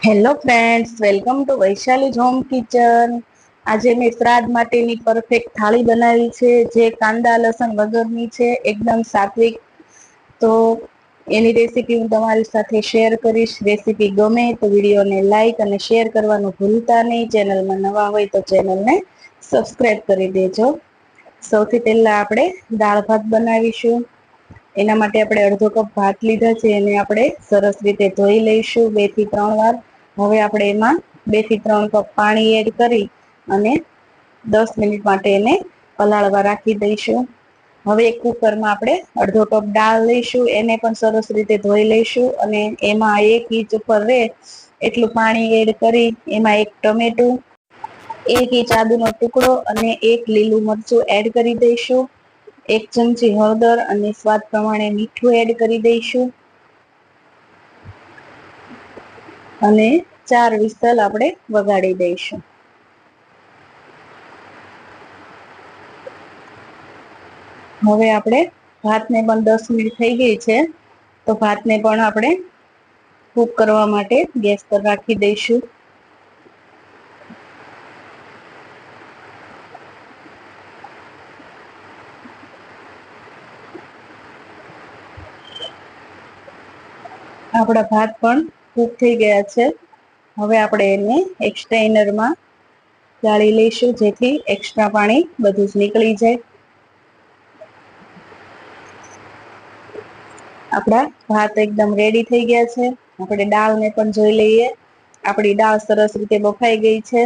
Hello friends, welcome to Vaishali's home kitchen. આજે મેં શ્રાદ્ધ માટેની પરફેક્ટ થાળી બનાવી છે, જે કાંદા લસણ વગરની છે, એકદમ સાત્વિક. તો એની રેસીપી હું તમારી સાથે શેર કરીશ. રેસીપી ગમે તો વિડીયોને લાઈક અને શેર કરવાનું ભૂલતા નહીં. ચેનલમાં નવા હોય તો ચેનલને સબસ્ક્રાઈબ કરી દેજો. સૌથી પહેલા આપણે દાળ ભાત બનાવીશું. એના માટે આપણે અડધો કપ ભાત લીધા છે, એને આપણે સરસ રીતે ધોઈ લઈશું 2 થી 3 વાર. હવે આપણે એમાં 2 થી 3 કપ પાણી એડ કરી અને 10 મિનિટ માટે એને પલાળવા રાખી દઈશું. હવે એક કુકરમાં આપણે અડધો કપ દાળ લઈશું, એને પણ સરસ રીતે ધોઈ લઈશું અને એમાં 1 ઇંચ ઉપર રહે એટલું પાણી એડ કરી એમાં 1 ટમેટું, 1 ઇંચ આદુનો ટુકડો અને 1 લીલું મરચું એડ કરી દઈશું. 1 ચમચી હળદર અને સ્વાદ પ્રમાણે મીઠું એડ કરી દઈશું અને 4 વિસલ આપણે વગાડી દઈશું. હવે આપણે ભાતને પણ 10 મિનિટ થઈ ગઈ છે, તો ભાતને પણ આપણે કૂક કરવા માટે ગેસ પર રાખી દઈશું. આપણા ભાત પણ કૂક થઈ ગયા છે. હવે આપણે એને એક સ્ટ્રેનરમાં ગાળી લઈશું, જેથી એક્સ્ટ્રા પાણી બધું જ નીકળી જાય. આપણા ભાત એકદમ રેડી થઈ ગયા છે. આપણે દાળને પણ જોઈ લઈએ. આપણી દાળ સરસ રીતે બફાઈ ગઈ છે.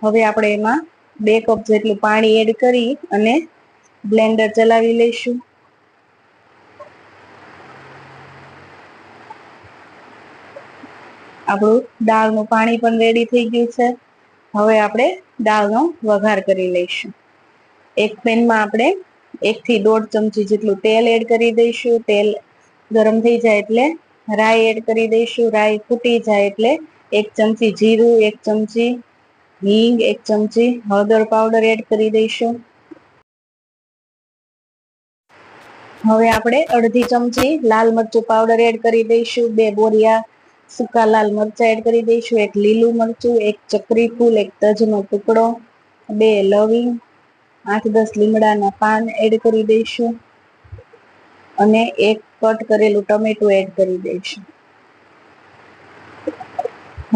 હવે આપણે એમાં 2 કપ જેટલું પાણી એડ કરી અને બ્લેન્ડર ચલાવી લઈશું. આપણું દાળનું પાણી પણ રેડી થઈ ગયું છે. હવે આપણે દાળનો વઘાર કરી લઈશું. એક પેનમાં આપણે 1 થી 1.5 ચમચી જેટલું તેલ એડ કરી દઈશું. તેલ ગરમ થઈ જાય એટલે રાઈ એડ કરી દઈશું. રાઈ ફૂટી જાય એટલે 1 ચમચી જીરું, 1 ચમચી હિંગ, 1 ચમચી હળદર પાવડર એડ કરી દઈશું. હવે આપણે અડધી ચમચી લાલ મરચું પાવડર એડ કરી દઈશું. 2 બોરિયા સૂકા લાલ મરચા એડ કરી દઈશું. 1 લીલું મરચું, 1 ચક્રી ફૂલ, 1 તજનો ટુકડો, 2 લવિંગ, 8-10 લીમડાના પાન એડ કરી દઈશું અને 1 કટ કરેલું ટમેટું એડ કરી દઈશું.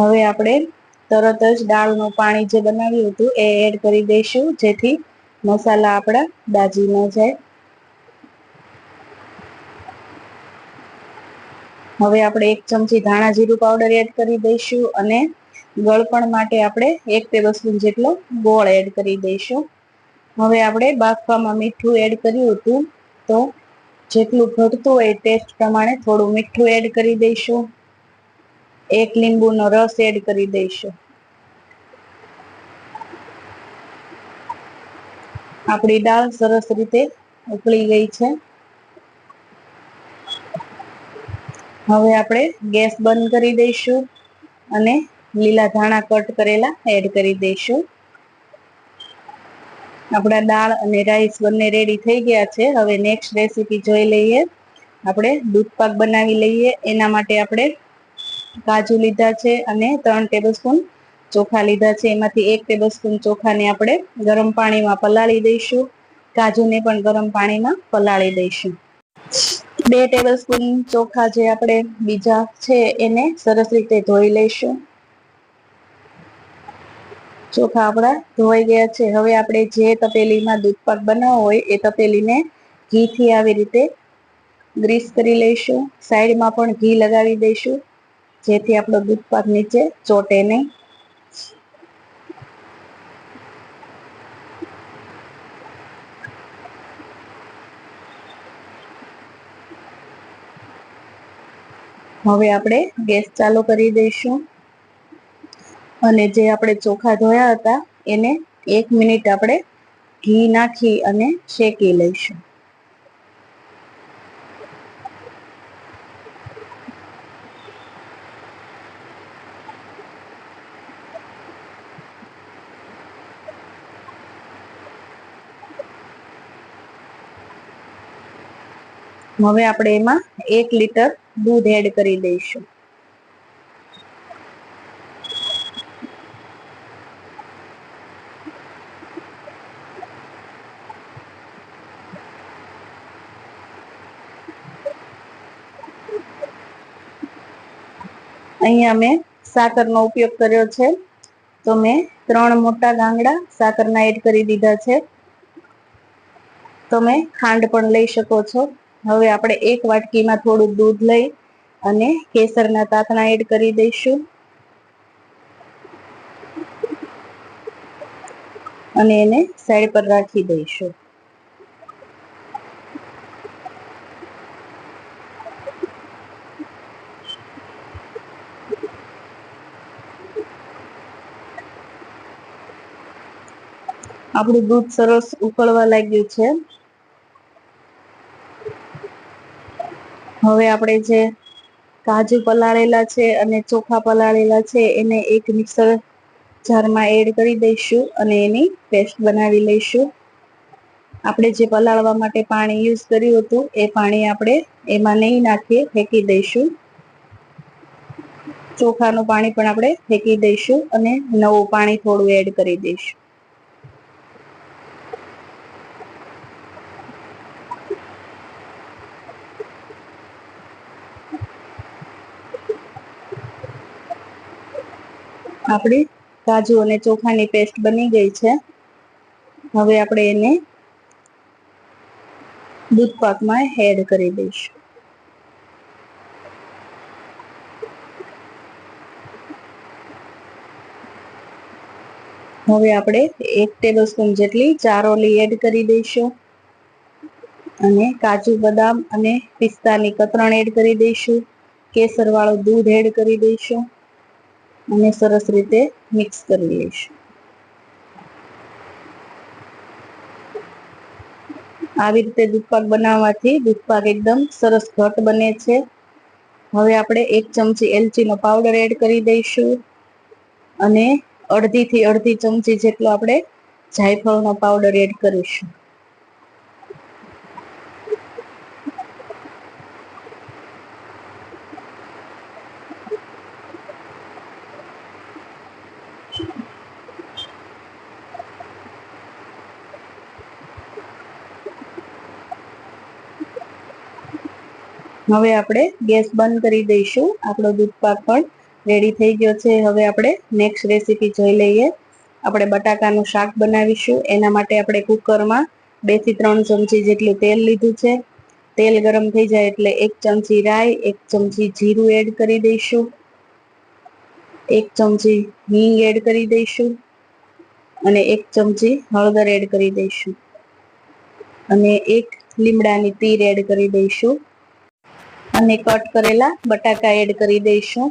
હવે આપણે તરત જ દાળનું પાણી જે બનાવ્યું હતું એ એડ કરી દઈશું, જેથી મસાલા આપણા દાજી ન જાય. હવે આપણે 1 ચમચી ધાણા જીરું પાવડર એડ કરી દઈશું અને ગળપણ માટે આપણે 1 ટેબલસ્પૂન જેટલો ગોળ એડ કરી દઈશું. હવે આપણે બાફવામાં મીઠું એડ કર્યું હતું, તો જેટલું ઘટતું હોય ટેસ્ટ પ્રમાણે થોડું મીઠું એડ કરી દઈશું. 1 લીંબુનો રસ એડ કરી દઈશું. આપણી દાળ સરસ રીતે ઉકળી ગઈ છે. હવે આપણે ગેસ બંધ કરી દઈશું અને લીલા ધાણા કટ કરેલા એડ કરી દઈશું. આપણા દાળ અને રાઈસ બંને રેડી થઈ ગયા છે. હવે નેક્સ્ટ રેસીપી જોઈ લઈએ. આપણે દૂધપાક બનાવી લઈએ. એના માટે આપણે કાજુ લીધા છે અને 3 ટેબલસ્પૂન ચોખા લીધા છે. એમાંથી 1 ટેબલસ્પૂન ચોખાને આપણે ગરમ પાણીમાં પલાળી દઈશું. કાજુને પણ ગરમ પાણીમાં પલાળી દઈશું. 2 ટેબલસ્પૂન ચોખા જે આપણે બીજા છે એને સરસ રીતે ધોઈ લઈશું. ચોખા આપણા ધોવાઈ ગયા છે. હવે આપણે જે તપેલીમાં દૂધપાક બનાવવો હોય એ તપેલીને ઘીથી આવી રીતે ગ્રીસ કરી લઈશું. સાઈડમાં પણ ઘી લગાવી દઈશું, જેથી આપણો દૂધપાક નીચે ચોટે નહીં. હવે આપણે ગેસ ચાલુ કરી દઈશું અને જે આપણે ચોખા ધોયા હતા એને 1 મિનિટ આપણે ઘી નાખી અને શેકી લઈશું. હવે આપણે એમાં 1 લીટર દૂધ એડ કરી દઈશું. અહીંયા મેં સાકરનો ઉપયોગ કર્યો છે, તો મેં 3 મોટા ગાંગડા સાકરના એડ કરી દીધા છે. તમે ખાંડ પણ લઈ શકો છો. હવે આપણે એક વાટકીમાં થોડું દૂધ લઈ અને કેસરના તાંતણા એડ કરી દઈશું અને એને સાઈડ પર રાખી દઈશું. આપણું દૂધ સરસ ઉકળવા લાગ્યું છે. હવે આપણે જે કાજુ પલાળેલા છે અને ચોખા પલાળેલા છે એને એક મિક્સર જારમાં એડ કરી દઈશું અને એની પેસ્ટ બનાવી લઈશું. આપણે જે પલાળવા માટે પાણી યુઝ કર્યું હતું એ પાણી આપણે એમાં નહીં નાખીએ, ફેંકી દઈશું. ચોખાનું પાણી પણ આપણે ફેંકી દઈશું અને નવું પાણી થોડું એડ કરી દઈશું. આપણી કાજુ અને ચોખાની પેસ્ટ બની ગઈ છે. હવે આપણે એને દૂધ પાકમાં એડ કરી દઈશું. હવે આપણે 1 ટેબલસ્પૂન જેટલી ચારોલી એડ કરી દઈશું અને કાજુ બદામ અને પિસ્તાની કતરણ એડ કરી દઈશું. કેસર વાળું દૂધ એડ કરી દઈશું અને સરસ રીતે મિક્સ કરી લઈશું. આવી રીતે દૂધપાક બનાવવાથી દૂધપાક એકદમ સરસ ઘટ બને છે. હવે આપણે 1 ચમચી એલચીનો પાવડર એડ કરી દઈશું અને અડધી થી અડધી ચમચી જેટલો આપણે જાયફળનો પાવડર એડ કરીશું. હવે આપણે ગેસ બંધ કરી દઈશું. આપણો દૂધપાક પણ રેડી થઈ ગયો છે. હવે આપણે નેક્સ્ટ રેસીપી જોઈ લઈએ. આપણે બટાકાનું શાક બનાવીશું. એના માટે આપણે કુકરમાં 2 થી 3 ચમચી જેટલું તેલ લીધું છે. તેલ ગરમ થઈ જાય એટલે 1 ચમચી રાઈ, 1 ચમચી જીરું એડ કરી દઈશું, 1 ચમચી હિંગ એડ કરી દઈશું અને 1 ચમચી હળદર એડ કરી દઈશું અને 1 લીમડાની તીર એડ કરી દઈશું અને કટ કરેલા બટાકા એડ કરી દઈશું.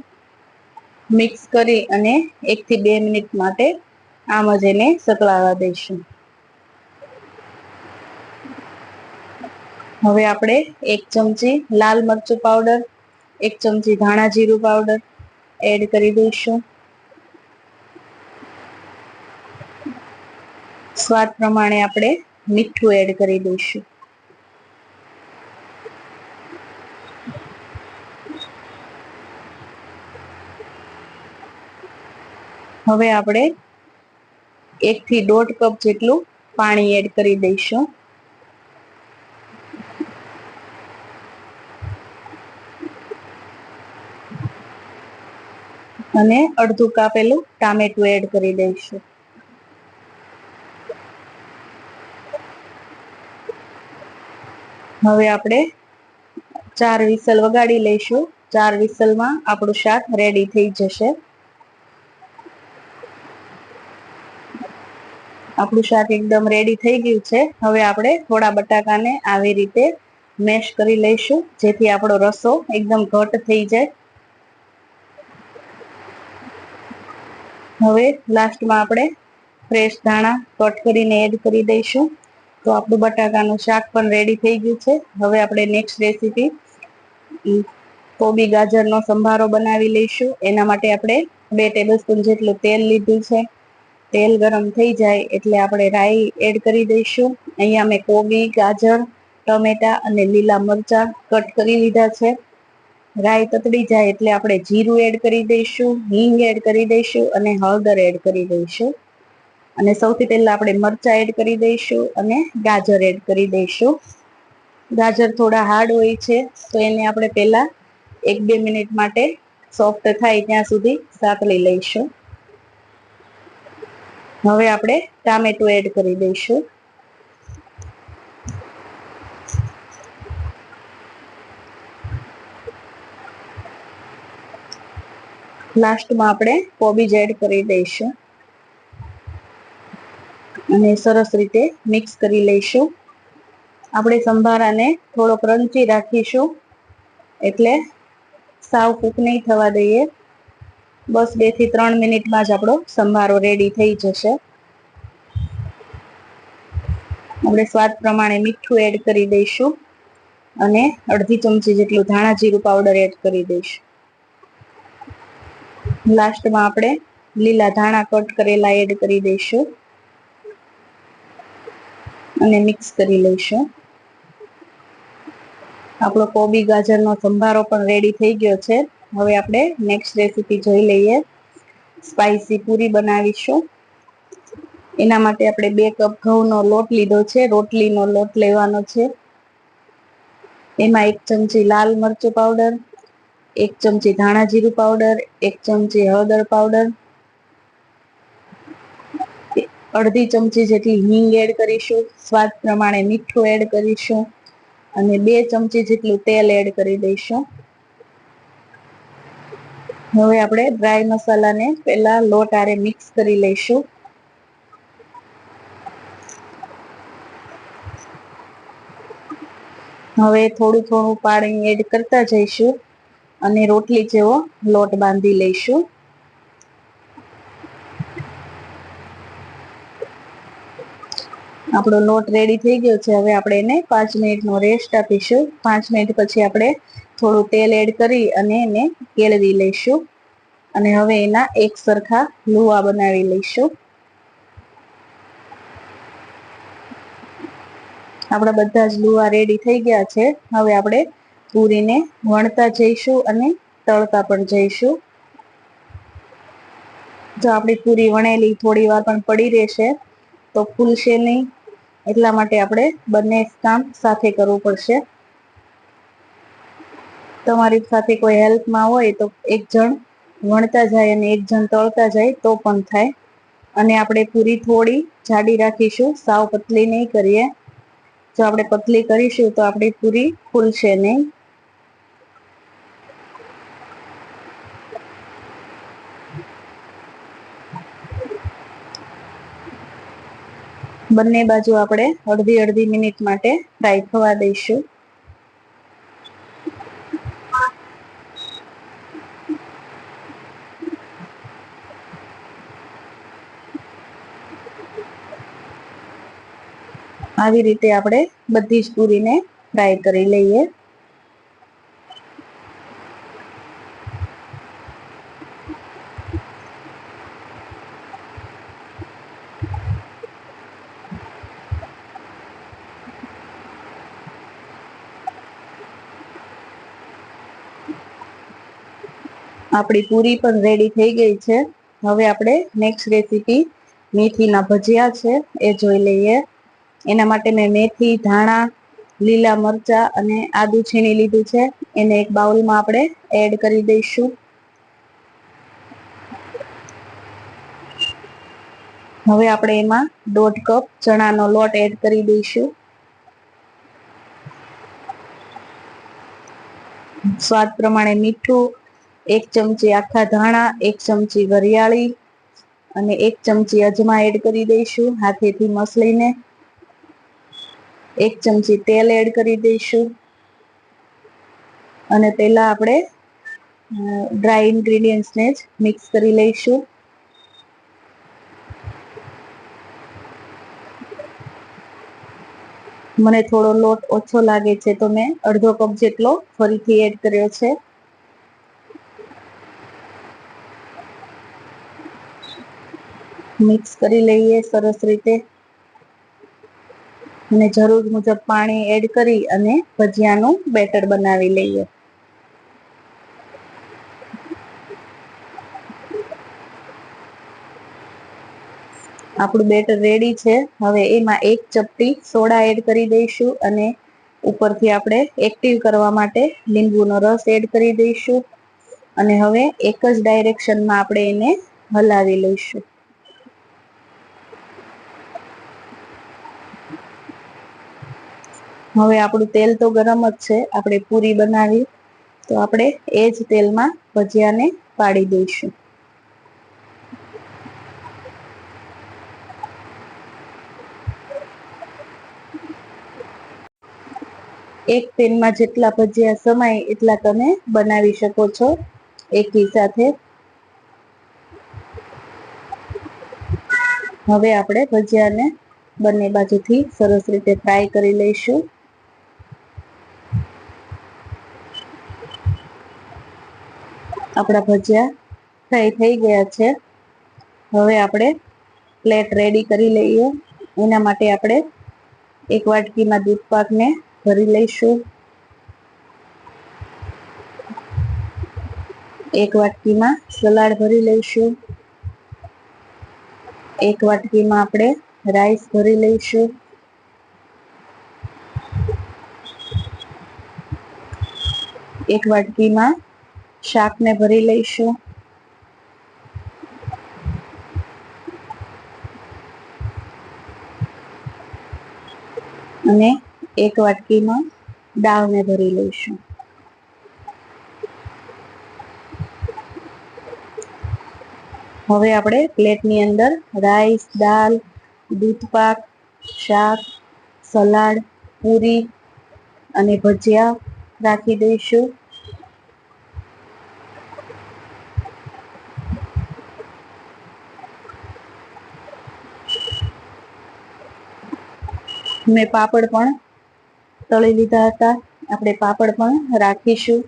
મિક્સ કરી અને 1 થી 2 મિનિટ માટે આમ જ એને સકળાવા દઈશું. હવે આપણે 1 ચમચી લાલ મરચું પાવડર, 1 ચમચી ધાણા જીરું પાવડર એડ કરી દઈશું. સ્વાદ પ્રમાણે આપણે મીઠું એડ કરી દઈશું. હવે આપણે 1 થી 1.5 કપ જેટલું પાણી એડ કરી દઈશું અને અડધું કાપેલું ટામેટું એડ કરી દઈશું. હવે આપણે 4 વિસલ વગાડી લઈશું. 4 વિસલમાં આપણું શાક રેડી થઈ જશે. આપણું શાક એકદમ રેડી થઈ ગયું છે. હવે આપણે થોડા બટાકાને આવી રીતે મેશ કરી લઈશું જેથી આપણો રસો એકદમ ઘટ થઈ જાય. હવે લાસ્ટમાં આપણે ફ્રેશ ધાણા કટ કરીને એડ કરી દઈશું. તો આપણું બટાકાનું શાક પણ રેડી થઈ ગયું છે. હવે આપણે નેક્સ્ટ રેસીપી કોબી ગાજરનો સંભારો બનાવી લઈશું. એના માટે આપણે 2 ટેબલસ્પૂન જેટલું તેલ લીધું છે. તેલ ગરમ થઈ જાય એટલે આપણે રાઈ એડ કરી દઈશું. અહીંયા મેં કોબી, ગાજર, ટમેટા અને લીલા મરચા કટ કરી લીધા છે. રાઈ તતડી જાય એટલે આપણે જીરું એડ કરી દઈશું, હિંગ એડ કરી દઈશું અને હળદર એડ કરી દઈશું અને સૌથી પહેલા આપણે મરચા એડ કરી દઈશું અને ગાજર એડ કરી દઈશું. ગાજર થોડા હાર્ડ હોય છે તો એને આપણે પહેલા 1-2 મિનિટ માટે સોફ્ટ થાય ત્યાં સુધી સાતળી લઈશું. હવે આપણે ટામેટું એડ કરી દઈશું. લાસ્ટમાં આપણે કોબીજ એડ કરી દઈશું અને સરસ રીતે મિક્સ કરી લઈશું. આપણે સંભારાને થોડો ક્રન્ચી રાખીશું, એટલે સાવ કૂક નહીં થવા દઈએ. બસ 2 થી 3 મિનિટમાં જ આપણો સંભારો રેડી થઈ જશે. આપણે સ્વાદ પ્રમાણે મીઠું એડ કરી દઈશું અને અડધી ચમચી જેટલું ધાણા જીરું પાવડર એડ કરી દઈશું. લાસ્ટમાં આપણે લીલા ધાણા કટ કરેલા એડ કરી દઈશું અને મિક્સ કરી લઈશું. આપણો કોબી ગાજરનો સંભારો પણ રેડી થઈ ગયો છે. હવે આપણે નેક્સ્ટ રેસીપી જોઈ લઈએ. સ્પાઈસી પૂરી બનાવીશું. એના માટે આપણે 2 કપ ઘઉંનો લોટ લીધો છે. રોટલીનો લોટ લેવાનો છે. એમાં 1 ચમચી લાલ મરચું પાવડર, 1 ચમચી ધાણા જીરું પાવડર, 1 ચમચી હળદર પાવડર, અડધી ચમચી જેટલી હિંગ એડ કરીશું. સ્વાદ પ્રમાણે મીઠું એડ કરીશું અને 2 ચમચી જેટલું તેલ એડ કરી દઈશું. હવે આપણે ડ્રાય મસાલાને પહેલા લોટ આરે મિક્સ કરી લઈશું. હવે થોડું થોડું પાણી એડ કરતા જઈશું અને રોટલી જેવો લોટ બાંધી લઈશું. આપણો લોટ રેડી થઈ ગયો છે. હવે આપણે એને 5 મિનિટનો રેસ્ટ આપીશું. 5 મિનિટ પછી આપણે થોડું તેલ એડ કરી અને એને કેળવી લઈશું અને હવે એના એક સરખા લુવા બનાવી લઈશું. આપણા બધા જ લુવા રેડી થઈ ગયા છે. હવે આપણે પૂરીને વણતા જઈશું અને તળતા પણ જઈશું. જો આપણી પૂરી વણેલી થોડી વાર પણ પડી રહેશે તો ફૂલશે નહીં, એટલા માટે આપણે બંને કામ સાથે કરવું પડશે. તમારી સાથે કોઈ હેલ્પમાં હોય તો એક જણ વણતા જાય અને એક જણ તળતા જાય તો પણ થાય. અને આપણે પૂરી થોડી જાડી રાખીશું, સાવ પતલી નહીં કરીએ. જો આપણે પતલી કરીશું તો આપણી પૂરી ફૂલશે નહીં. બંને બાજુ આપણે અડધી મિનિટ માટે ફ્રાય થવા દઈશું. આવી રીતે આપણે બધી જ પૂરીને ફ્રાય કરી લઈએ. આપણી પૂરી પણ રેડી થઈ ગઈ છે. હવે આપણે નેક્સ્ટ રેસીપી મેથીના ભજીયા છે એ જોઈ લઈએ. એના માટે મેં મેથી, ધાણા, લીલા મરચા અને આદુ છીણી લીધું છે. એને એક બાઉલમાં આપણે એડ કરી દઈશું. હવે આપણે એમાં 1.5 કપ ચણાનો લોટ એડ કરી દઈશું. સ્વાદ પ્રમાણે મીઠું, 1 ચમચી આખા ધાણા, 1 ચમચી વરિયાળી અને 1 ચમચી અજમા એડ કરી દઈશું હાથેથી મસળીને. 1 ચમચી તેલ એડ કરી દઈશું અને પહેલા આપણે ડ્રાય ઇન્ગ્રેડિયન્ટ્સને જ મિક્સ કરી લઈશું. મને થોડો લોટ ઓછો લાગે છે તો મેં અડધો કપ જેટલો ફરીથી એડ કર્યો છે. મિક્સ કરી લઈએ સરસ રીતે અને જરૂર મુજબ પાણી એડ કરી અને ભજીયાનું બેટર બનાવી લઈએ. આપણું બેટર રેડી છે. હવે એમાં 1 ચપટી સોડા એડ કરી દઈશું અને ઉપરથી આપણે એક્ટિવ કરવા માટે લીંબુનો રસ એડ કરી દઈશું. અને હવે એક જ ડાયરેક્શનમાં આપણે એને હલાવી લઈશું. હવે આપણું તેલ તો ગરમ જ છે, આપણે પૂરી બનાવી તો આપણે એ જ તેલમાં ભજીયાને પાડી દઈશું. એક પેનમાં જેટલા ભજીયા સમાય એટલા તમે બનાવી શકો છો એકી સાથે. હવે આપણે ભજીયાને બંને બાજુથી સરસ રીતે ફ્રાય કરી લઈશું. આપણા ભજીયા ફ્રાય થઈ ગયા છે. હવે આપણે પ્લેટ રેડી કરી લઈએ. એના માટે આપણે એક વાટકીમાં દૂધ પાકને ભરી લઈશું. એક વાટકીમાં સલાડ ભરી લઈશું. એક વાટકીમાં આપણે રાઈસ ભરી લઈશું. એક વાટકીમાં શાકને ભરી લઈશું. અને એક વાટકીમાં દાળને ભરી લઈશું. હવે આપણે પ્લેટની અંદર રાઈસ, દાળ, દૂધપાક, શાક, સલાડ, પૂરી અને ભજીયા રાખી દઈશું. મેં પાપડ પણ તળી લીધા હતા. આપણે પાપડ પણ રાખીશું.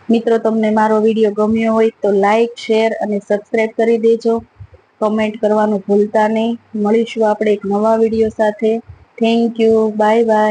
મિત્રો, તમને મારો વિડીયો ગમ્યો હોય તો લાઈક, શેર અને સબસ્ક્રાઈબ કરી દેજો. કમેન્ટ કરવાનું ભૂલતા નહીં. મળીશું આપણે એક નવા વિડીયો સાથે. Thank you. Bye bye.